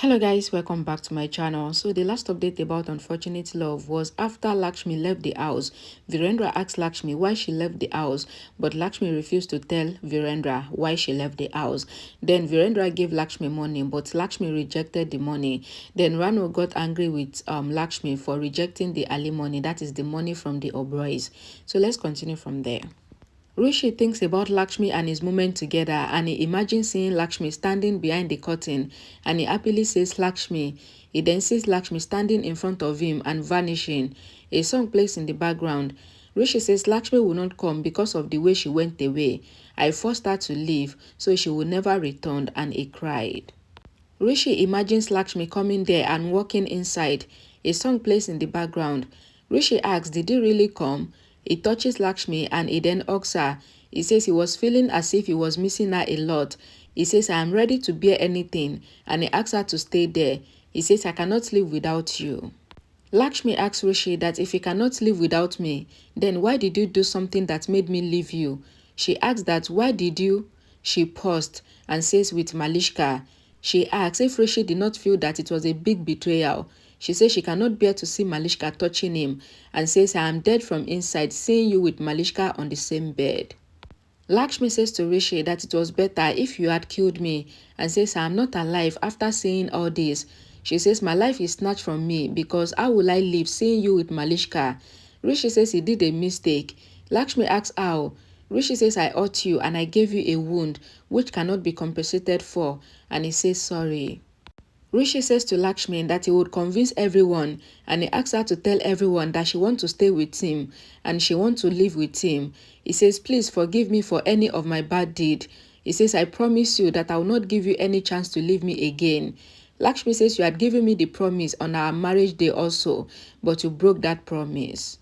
Hello guys, welcome back to my channel. So the last update about unfortunate love was after Lakshmi left the house. Virendra asked Lakshmi why she left the house, but Lakshmi refused to tell Virendra why she left the house. Then Virendra gave Lakshmi money, but Lakshmi rejected the money. Then Rano got angry with Lakshmi for rejecting the alimony, that is the money from the Oberois. So let's continue from there. Rishi thinks about Lakshmi and his moment together, and he imagines seeing Lakshmi standing behind the curtain, and he happily says Lakshmi. He then sees Lakshmi standing in front of him and vanishing. A song plays in the background. Rishi says Lakshmi will not come because of the way she went away. I forced her to leave, so she will never return, and he cried. Rishi imagines Lakshmi coming there and walking inside. A song plays in the background. Rishi asks, did he really come? He touches Lakshmi and he then hugs her. He says he was feeling as if he was missing her a lot. He says, I am ready to bear anything, and he asks her to stay there. He says, I cannot live without you. Lakshmi asks Rishi that if he cannot live without me, then why did you do something that made me leave you? She asks that why did you? She paused and says with Malishka. She asks if Rishi did not feel that it was a big betrayal. She says she cannot bear to see Malishka touching him and says I am dead from inside seeing you with Malishka on the same bed. Lakshmi says to Rishi that it was better if you had killed me and says I am not alive after seeing all this. She says my life is snatched from me because how will I live seeing you with Malishka? Rishi says he did a mistake. Lakshmi asks how. Rishi says I hurt you and I gave you a wound which cannot be compensated for, and he says sorry. Rishi says to Lakshmi that he would convince everyone, and he asks her to tell everyone that she wants to stay with him and she wants to live with him. He says, please forgive me for any of my bad deed. He says, I promise you that I will not give you any chance to leave me again. Lakshmi says, you had given me the promise on our marriage day also, but you broke that promise.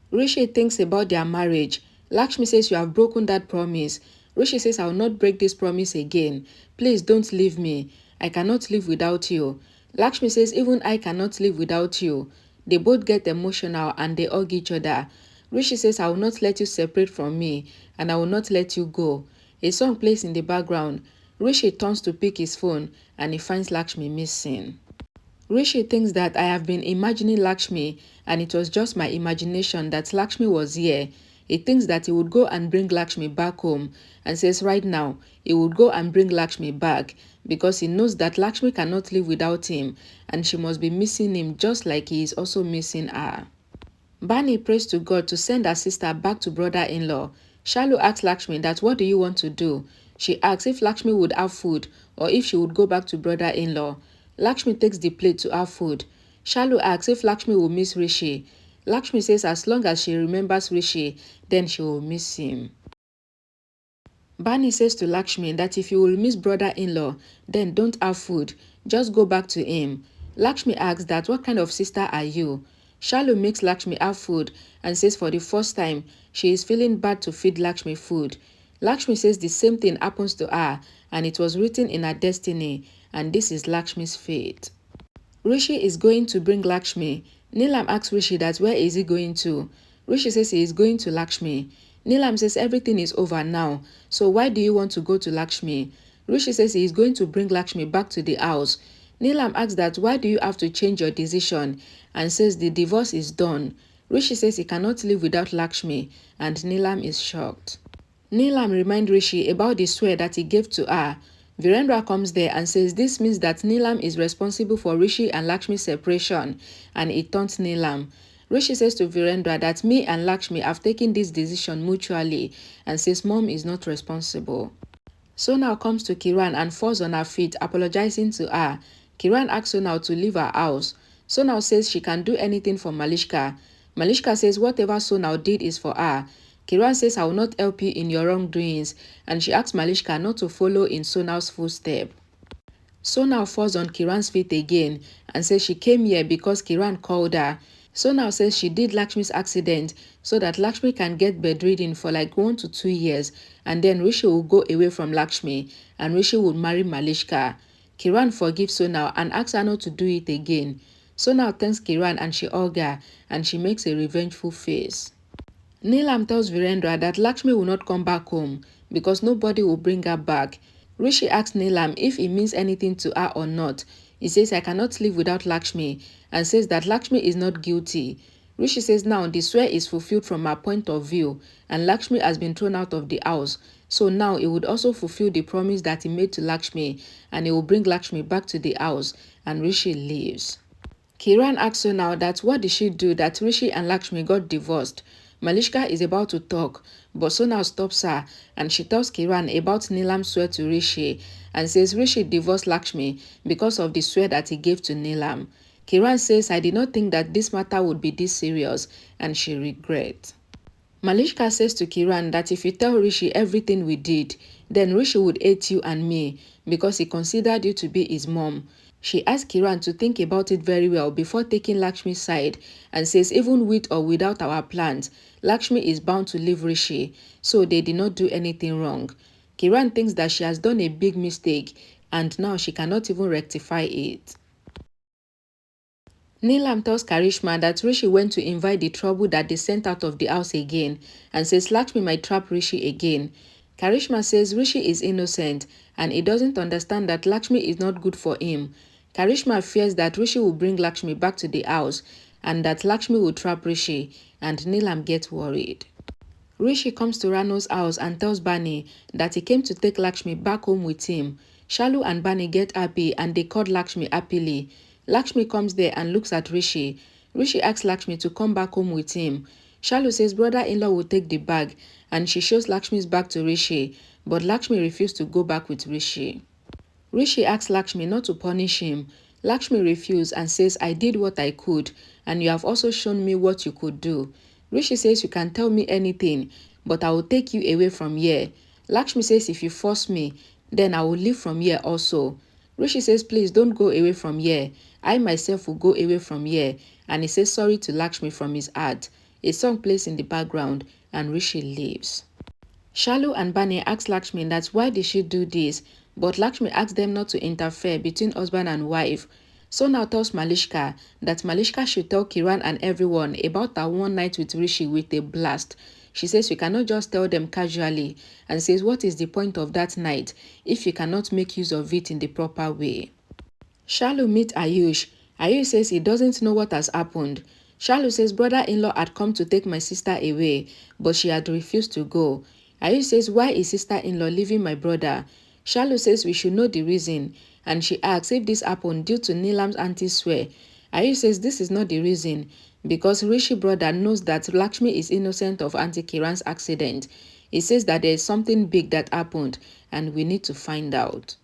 Rishi thinks about their marriage. Lakshmi says, you have broken that promise. Rishi says, I will not break this promise again. Please don't leave me. I cannot live without you. Lakshmi says, even I cannot live without you. They both get emotional and they hug each other. Rishi says, I will not let you separate from me and I will not let you go. A song plays in the background. Rishi turns to pick his phone and he finds Lakshmi missing. Rishi thinks that I have been imagining Lakshmi and it was just my imagination that Lakshmi was here. He thinks that he would go and bring Lakshmi back home and says right now he would go and bring Lakshmi back because he knows that Lakshmi cannot live without him and she must be missing him just like he is also missing her. Bani prays to God to send her sister back to brother-in-law. Shalu asks Lakshmi that what do you want to do? She asks if Lakshmi would have food or if she would go back to brother-in-law. Lakshmi takes the plate to have food. Shalu asks if Lakshmi will miss Rishi. Lakshmi says as long as she remembers Rishi, then she will miss him. Bani says to Lakshmi that if you will miss brother-in-law, then don't have food. Just go back to him. Lakshmi asks that what kind of sister are you? Shalu makes Lakshmi have food and says for the first time, she is feeling bad to feed Lakshmi food. Lakshmi says the same thing happens to her and it was written in her destiny and this is Lakshmi's fate. Rishi is going to bring Lakshmi. Neelam asks Rishi that where is he going to? Rishi says he is going to Lakshmi. Neelam says everything is over now, so why do you want to go to Lakshmi? Rishi says he is going to bring Lakshmi back to the house. Neelam asks that why do you have to change your decision and says the divorce is done. Rishi says he cannot live without Lakshmi and Neelam is shocked. Neelam reminds Rishi about the swear that he gave to her. Virendra comes there and says this means that Neelam is responsible for Rishi and Lakshmi's separation and it taunts Neelam. Rishi says to Virendra that me and Lakshmi have taken this decision mutually and says mom is not responsible. Sonal comes to Kiran and falls on her feet apologizing to her. Kiran asks Sonal to leave her house. Sonal says she can do anything for Malishka. Malishka says whatever Sonal did is for her. Kiran says I will not help you in your wrongdoings and she asks Malishka not to follow in Sonal's footsteps. Sonal falls on Kiran's feet again and says she came here because Kiran called her. Sonal says she did Lakshmi's accident so that Lakshmi can get bedridden for like 1 to 2 years and then Rishi will go away from Lakshmi and Rishi will marry Malishka. Kiran forgives Sonal and asks her not to do it again. Sonal thanks Kiran and she hugs her and she makes a revengeful face. Neelam tells Virendra that Lakshmi will not come back home because nobody will bring her back. Rishi asks Neelam if it means anything to her or not. He says, I cannot live without Lakshmi, and says that Lakshmi is not guilty. Rishi says now the swear is fulfilled from her point of view, and Lakshmi has been thrown out of the house. So now he would also fulfill the promise that he made to Lakshmi, and he will bring Lakshmi back to the house, and Rishi leaves. Kiran asks her now that what did she do that Rishi and Lakshmi got divorced. Malishka is about to talk, but Sonal stops her and she tells Kiran about Neelam's swear to Rishi and says Rishi divorced Lakshmi because of the swear that he gave to Neelam. Kiran says, I did not think that this matter would be this serious, and she regrets. Malishka says to Kiran that if you tell Rishi everything we did, then Rishi would hate you and me because he considered you to be his mom. She asks Kiran to think about it very well before taking Lakshmi's side and says even with or without our plans, Lakshmi is bound to leave Rishi, so they did not do anything wrong. Kiran thinks that she has done a big mistake and now she cannot even rectify it. Neelam tells Karishma that Rishi went to invite the trouble that they sent out of the house again and says Lakshmi might trap Rishi again. Karishma says Rishi is innocent and he doesn't understand that Lakshmi is not good for him. Karishma fears that Rishi will bring Lakshmi back to the house and that Lakshmi will trap Rishi, and Neelam gets worried. Rishi comes to Rano's house and tells Bani that he came to take Lakshmi back home with him. Shalu and Bani get happy and they call Lakshmi happily. Lakshmi comes there and looks at Rishi. Rishi asks Lakshmi to come back home with him. Shalu says brother-in-law will take the bag and she shows Lakshmi's bag to Rishi, but Lakshmi refused to go back with Rishi. Rishi asks Lakshmi not to punish him. Lakshmi refuses and says, I did what I could and you have also shown me what you could do. Rishi says you can tell me anything, but I will take you away from here. Lakshmi says if you force me, then I will leave from here also. Rishi says please don't go away from here. I myself will go away from here, and he says sorry to Lakshmi from his heart. A song plays in the background and Rishi leaves. Shalu and Bani ask Lakshmi that why did she do this, but Lakshmi asks them not to interfere between husband and wife. So now tells Malishka that Malishka should tell Kiran and everyone about her one night with Rishi with a blast. She says you cannot just tell them casually and says what is the point of that night if you cannot make use of it in the proper way. Shalu meets Ayush. Ayush says he doesn't know what has happened. Shalu says brother-in-law had come to take my sister away, but she had refused to go. Ayush says why is sister-in-law leaving my brother? Shalu says we should know the reason, and she asks if this happened due to Neelam's auntie's swear. Ayush says this is not the reason, because Rishi brother knows that Lakshmi is innocent of Auntie Kiran's accident. He says that there is something big that happened, and we need to find out.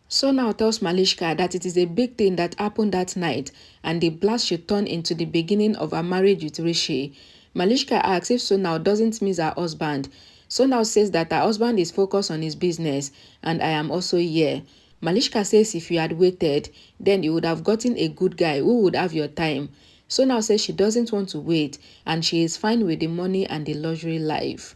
So now tells Malishka that it is a big thing that happened that night, and the blast should turn into the beginning of her marriage with Rishi. Malishka asks if Sonal doesn't miss her husband. Sonal says that her husband is focused on his business, and I am also here. Malishka says if you had waited, then you would have gotten a good guy who would have your time. Sonal says she doesn't want to wait, and she is fine with the money and the luxury life.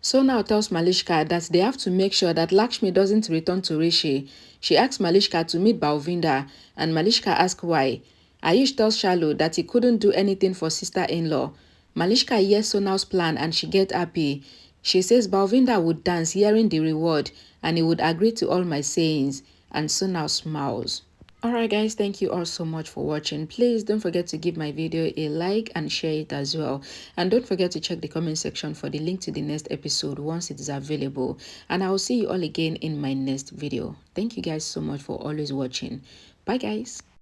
Sonal tells Malishka that they have to make sure that Lakshmi doesn't return to Rishi. She asks Malishka to meet Balvinda, and Malishka asks why. Ayush tells Shalu that he couldn't do anything for sister-in-law. Malishka hears Sonal's plan and she gets happy. She says Balvinda would dance hearing the reward and he would agree to all my sayings, and Sonal smiles. Alright guys, thank you all so much for watching. Please don't forget to give my video a like and share it as well. And don't forget to check the comment section for the link to the next episode once it is available. And I will see you all again in my next video. Thank you guys so much for always watching. Bye guys.